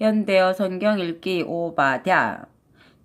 현대어 성경 읽기 오바댜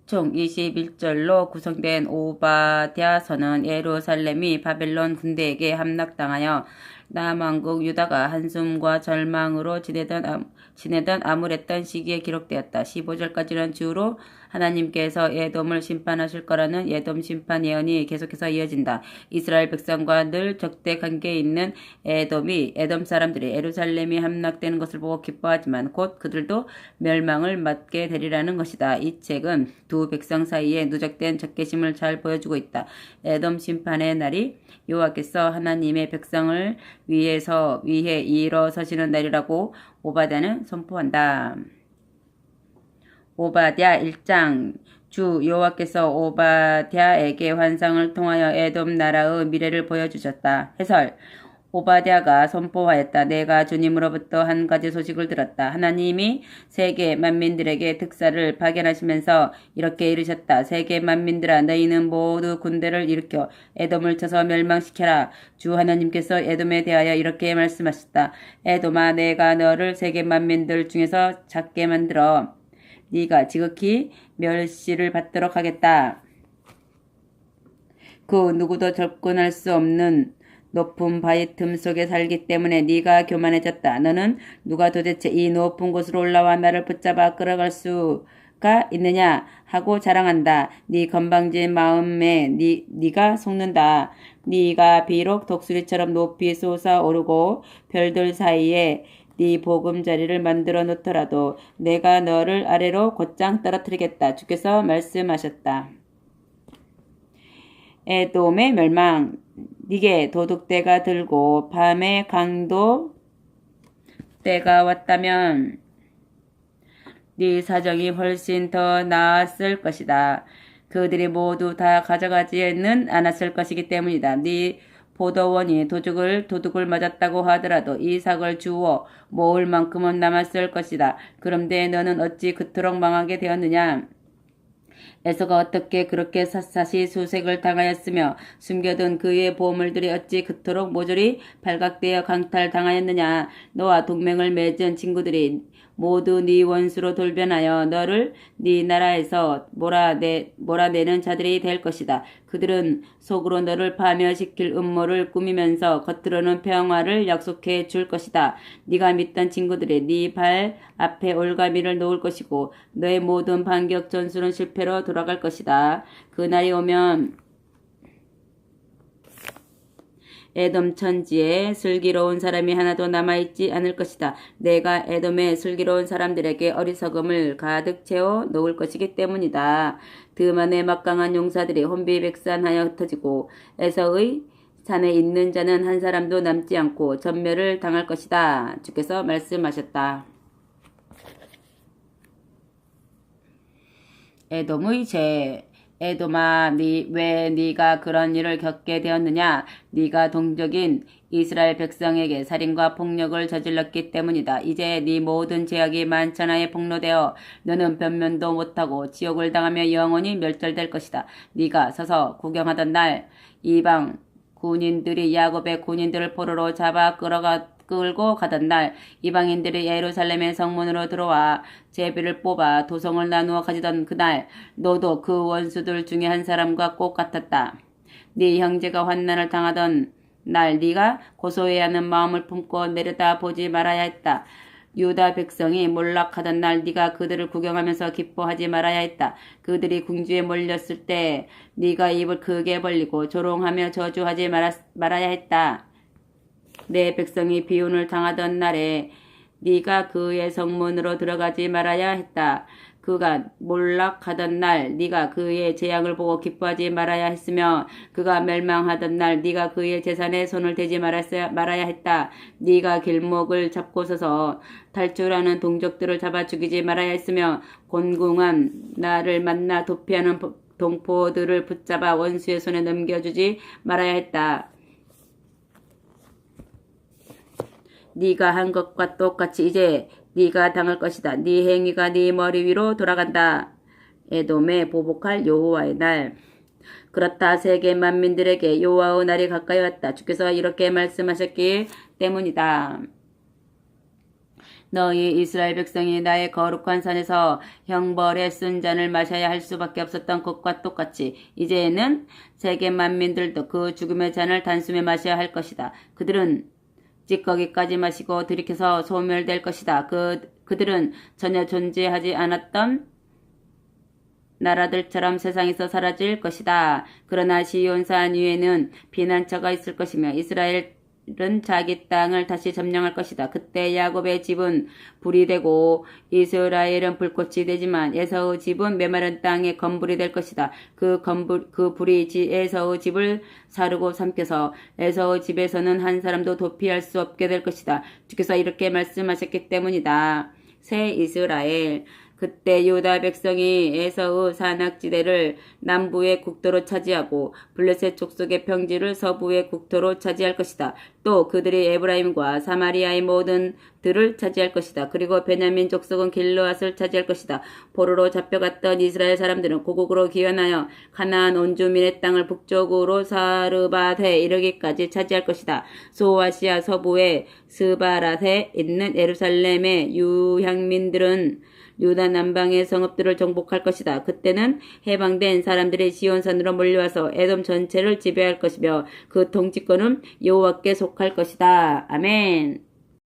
총 21절로 구성된 오바댜서는 예루살렘이 바벨론 군대에게 함락당하여 남왕국 유다가 한숨과 절망으로 지내던 암울했던 시기에 기록되었다. 15절까지는 주로 하나님께서 에돔을 심판하실 거라는 에돔 심판 예언이 계속해서 이어진다. 이스라엘 백성과 늘 적대 관계에 있는 에돔 사람들이 예루살렘이 함락되는 것을 보고 기뻐하지만 곧 그들도 멸망을 맞게 되리라는 것이다. 이 책은 두 백성 사이에 누적된 적개심을 잘 보여주고 있다. 에돔 심판의 날이 여호와께서 하나님의 백성을 위해 일어서시는 날이라고 오바댜는 선포한다. 오바댜 1장 주 여호와께서 오바댜에게 환상을 통하여 에돔 나라의 미래를 보여주셨다. 해설 오바댜가 선포하였다. 내가 주님으로부터 한 가지 소식을 들었다. 하나님이 세계 만민들에게 특사를 파견하시면서 이렇게 이르셨다. 세계 만민들아 너희는 모두 군대를 일으켜 에돔을 쳐서 멸망시켜라. 주 하나님께서 에돔에 대하여 이렇게 말씀하셨다. 에돔아 내가 너를 세계 만민들 중에서 작게 만들어 네가 지극히 멸시를 받도록 하겠다. 그 누구도 접근할 수 없는 높은 바위 틈 속에 살기 때문에 네가 교만해졌다. 너는 누가 도대체 이 높은 곳으로 올라와 나를 붙잡아 끌어갈 수가 있느냐 하고 자랑한다. 네 건방진 마음에 네가 속는다. 네가 비록 독수리처럼 높이 솟아오르고 별들 사이에 네 보금자리를 만들어 놓더라도 내가 너를 아래로 곧장 떨어뜨리겠다. 주께서 말씀하셨다. 에돔의 멸망. 네게 도둑때가 들고 밤에 강도 때가 왔다면 네 사정이 훨씬 더 나았을 것이다. 그들이 모두 다 가져가지는 않았을 것이기 때문이다. 네 보도원이 도둑을 맞았다고 하더라도 이 삭을 주워 모을 만큼은 남았을 것이다. 그런데 너는 어찌 그토록 망하게 되었느냐? 에서가 어떻게 그렇게 샅샅이 수색을 당하였으며 숨겨둔 그의 보물들이 어찌 그토록 모조리 발각되어 강탈당하였느냐. 너와 동맹을 맺은 친구들이 모두 네 원수로 돌변하여 너를 네 나라에서 몰아내는 자들이 될 것이다. 그들은 속으로 너를 파멸시킬 음모를 꾸미면서 겉으로는 평화를 약속해 줄 것이다. 네가 믿던 친구들이 네 발 앞에 올가미를 놓을 것이고 너의 모든 반격 전술은 실패로 돌아갈 것이다. 그날이 오면 에돔 천지에 슬기로운 사람이 하나도 남아있지 않을 것이다. 내가 에돔의 슬기로운 사람들에게 어리석음을 가득 채워 놓을 것이기 때문이다. 드만의 막강한 용사들이 혼비백산하여 흩어지고 에서의 산에 있는 자는 한 사람도 남지 않고 전멸을 당할 것이다. 주께서 말씀하셨다. 에돔의 죄. 에돔아 왜 네가 그런 일을 겪게 되었느냐? 네가 동족인 이스라엘 백성에게 살인과 폭력을 저질렀기 때문이다. 이제 네 모든 죄악이 만천하에 폭로되어 너는 변면도 못하고 지옥을 당하며 영원히 멸절될 것이다. 네가 서서 구경하던 날 이방 군인들이 야곱의 군인들을 포로로 잡아 끌고 가던 날 이방인들이 예루살렘의 성문으로 들어와 제비를 뽑아 도성을 나누어 가지던 그날 너도 그 원수들 중에 한 사람과 꼭 같았다. 네 형제가 환난을 당하던 날 네가 고소해야 하는 마음을 품고 내려다보지 말아야 했다. 유다 백성이 몰락하던 날 네가 그들을 구경하면서 기뻐하지 말아야 했다. 그들이 궁지에 몰렸을 때 네가 입을 크게 벌리고 조롱하며 저주하지 말아야 했다. 내 백성이 비운을 당하던 날에 네가 그의 성문으로 들어가지 말아야 했다. 그가 몰락하던 날 네가 그의 재앙을 보고 기뻐하지 말아야 했으며 그가 멸망하던 날 네가 그의 재산에 손을 대지 말아야 했다. 네가 길목을 잡고 서서 탈출하는 동족들을 잡아 죽이지 말아야 했으며 곤궁한 나를 만나 도피하는 동포들을 붙잡아 원수의 손에 넘겨주지 말아야 했다. 네가 한 것과 똑같이 이제 네가 당할 것이다. 네 행위가 네 머리 위로 돌아간다. 에돔에 보복할 여호와의 날. 그렇다. 세계 만민들에게 여호와의 날이 가까이 왔다. 주께서 이렇게 말씀하셨기 때문이다. 너희 이스라엘 백성이 나의 거룩한 산에서 형벌에 쓴 잔을 마셔야 할 수밖에 없었던 것과 똑같이 이제는 세계 만민들도 그 죽음의 잔을 단숨에 마셔야 할 것이다. 그들은 찌꺼기까지 마시고 들이켜서 소멸될 것이다. 그들은 전혀 존재하지 않았던 나라들처럼 세상에서 사라질 것이다. 그러나 시온산 위에는 피난처가 있을 것이며 이스라엘은 자기 땅을 다시 점령할 것이다. 그때 야곱의 집은 불이 되고 이스라엘은 불꽃이 되지만 에사우 집은 메마른 땅의 건불이 될 것이다. 그 불이 에사우 집을 사르고 삼켜서 에사우 집에서는 한 사람도 도피할 수 없게 될 것이다. 주께서 이렇게 말씀하셨기 때문이다. 새 이스라엘 그때 유다 백성이 에서의 산악지대를 남부의 국토로 차지하고 블레셋 족속의 평지를 서부의 국토로 차지할 것이다. 또 그들이 에브라임과 사마리아의 모든 들을 차지할 것이다. 그리고 베냐민 족속은 길르앗을 차지할 것이다. 포로로 잡혀갔던 이스라엘 사람들은 고국으로 귀환하여 가나안 온 주민의 땅을 북쪽으로 사르밧에 이르기까지 차지할 것이다. 소아시아 서부의 스바랏에 있는 예루살렘의 유향민들은 유다 남방의 성읍들을 정복할 것이다. 그때는 해방된 사람들이 시온산으로 몰려와서 에돔 전체를 지배할 것이며 그 통치권은 여호와께 속할 것이다. 아멘.